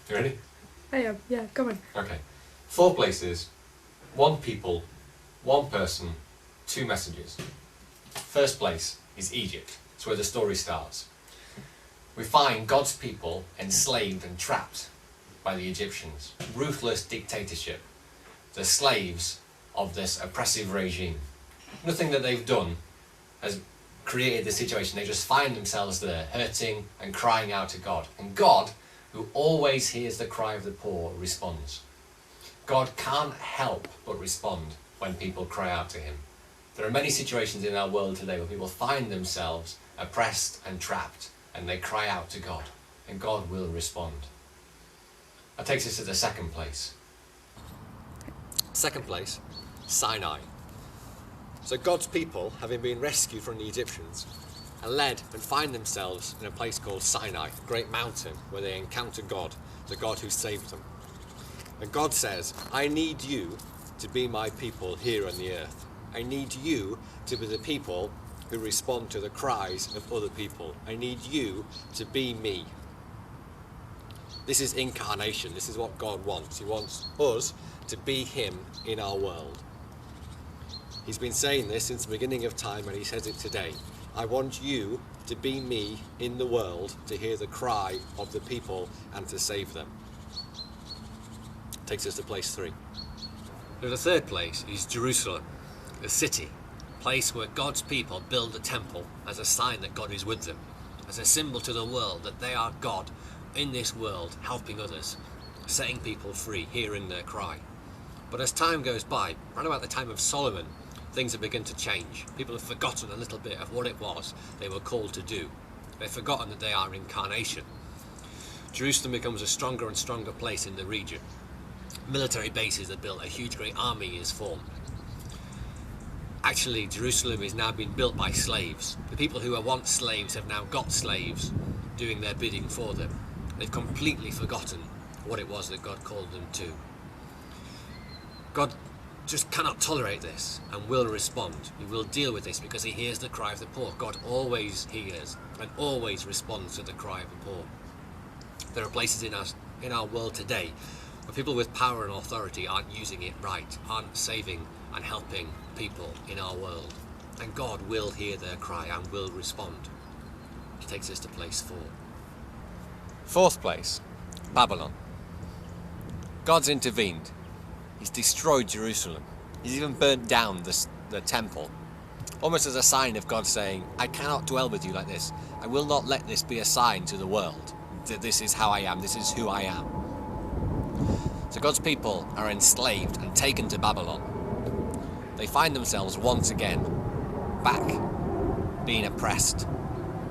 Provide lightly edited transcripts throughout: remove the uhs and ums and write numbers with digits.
You ready? I am, yeah, come on. Okay. 4 places, 1 people, 1 person, 2 messages. First place is Egypt. It's where the story starts. We find God's people enslaved and trapped by the Egyptians. Ruthless dictatorship. The slaves of this oppressive regime. Nothing that they've done has created this situation. They just find themselves there, hurting and crying out to God. And God, who always hears the cry of the poor, responds. God can't help but respond when people cry out to him. There are many situations in our world today where people find themselves oppressed and trapped, and they cry out to God, and God will respond. That takes us to the second place. Second place, Sinai. So God's people, having been rescued from the Egyptians, are led and find themselves in a place called Sinai, a great mountain where they encounter God, the God who saved them. And God says, I need you to be my people here on the earth. I need you to be the people who respond to the cries of other people. I need you to be me. This is incarnation. This is what God wants. He wants us to be him in our world. He's been saying this since the beginning of time, and he says it today. I want you to be me in the world, to hear the cry of the people and to save them. Takes us to place 3. The third place is Jerusalem, a city, a place where God's people build a temple as a sign that God is with them, as a symbol to the world that they are God in this world, helping others, setting people free, hearing their cry. But as time goes by, around about the time of Solomon, things have begun to change. People have forgotten a little bit of what it was they were called to do. They've forgotten that they are incarnation. Jerusalem becomes a stronger and stronger place in the region. Military bases are built, a huge great army is formed. Actually, Jerusalem is now being built by slaves. The people who were once slaves have now got slaves doing their bidding for them. They've completely forgotten what it was that God called them to. God just cannot tolerate this and will respond. He will deal with this because he hears the cry of the poor. God always hears and always responds to the cry of the poor. There are places in our world today where people with power and authority aren't using it right, aren't saving and helping people in our world. And God will hear their cry and will respond. Which takes us to place 4. Fourth place, Babylon. God's intervened. He's destroyed Jerusalem. He's even burnt down the temple, almost as a sign of God saying, I cannot dwell with you like this. I will not let this be a sign to the world that this is how I am, this is who I am. So God's people are enslaved and taken to Babylon. They find themselves once again back, being oppressed,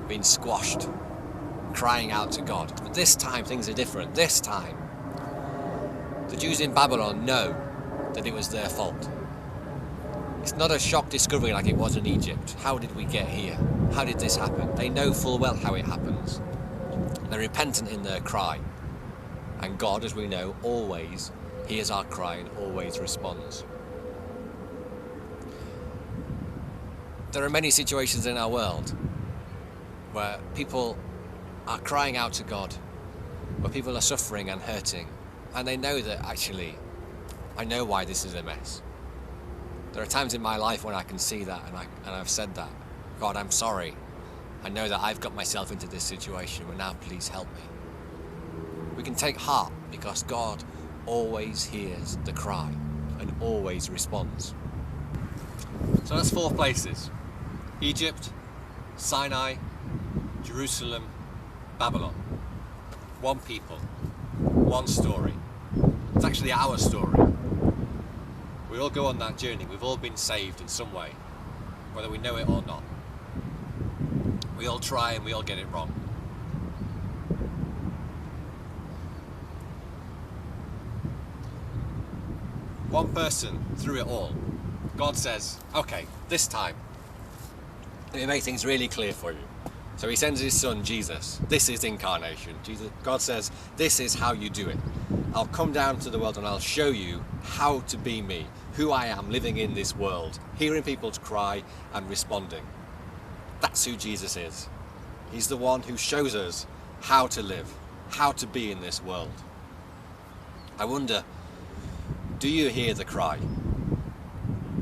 being squashed, crying out to God. But this time things are different. This time the Jews in Babylon know that it was their fault. It's not a shock discovery like it was in Egypt. How did we get here? How did this happen? They know full well how it happens. They're repentant in their cry. And God, as we know, always hears our cry and always responds. There are many situations in our world where people are crying out to God, where people are suffering and hurting. And they know that actually, I know why this is a mess. There are times in my life when I can see that and I've said that. God, I'm sorry. I know that I've got myself into this situation, but now please help me. We can take heart because God always hears the cry and always responds. So that's 4 places. Egypt, Sinai, Jerusalem, Babylon. 1 people. 1 story. It's actually our story. We all go on that journey. We've all been saved in some way, whether we know it or not. We all try and we all get it wrong. One person through it all. God says, okay, this time, let me make things really clear for you. So he sends his son, Jesus. This is incarnation. God says, this is how you do it. I'll come down to the world and I'll show you how to be me, who I am living in this world, hearing people's cry and responding. That's who Jesus is. He's the one who shows us how to live, how to be in this world. I wonder, do you hear the cry?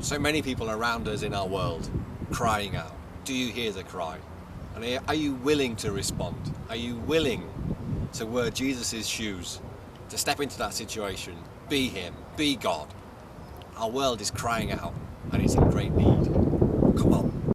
So many people around us in our world crying out. Do you hear the cry? And are you willing to respond? Are you willing to wear Jesus' shoes, to step into that situation, be him, be God? Our world is crying out and it's in great need. Come on.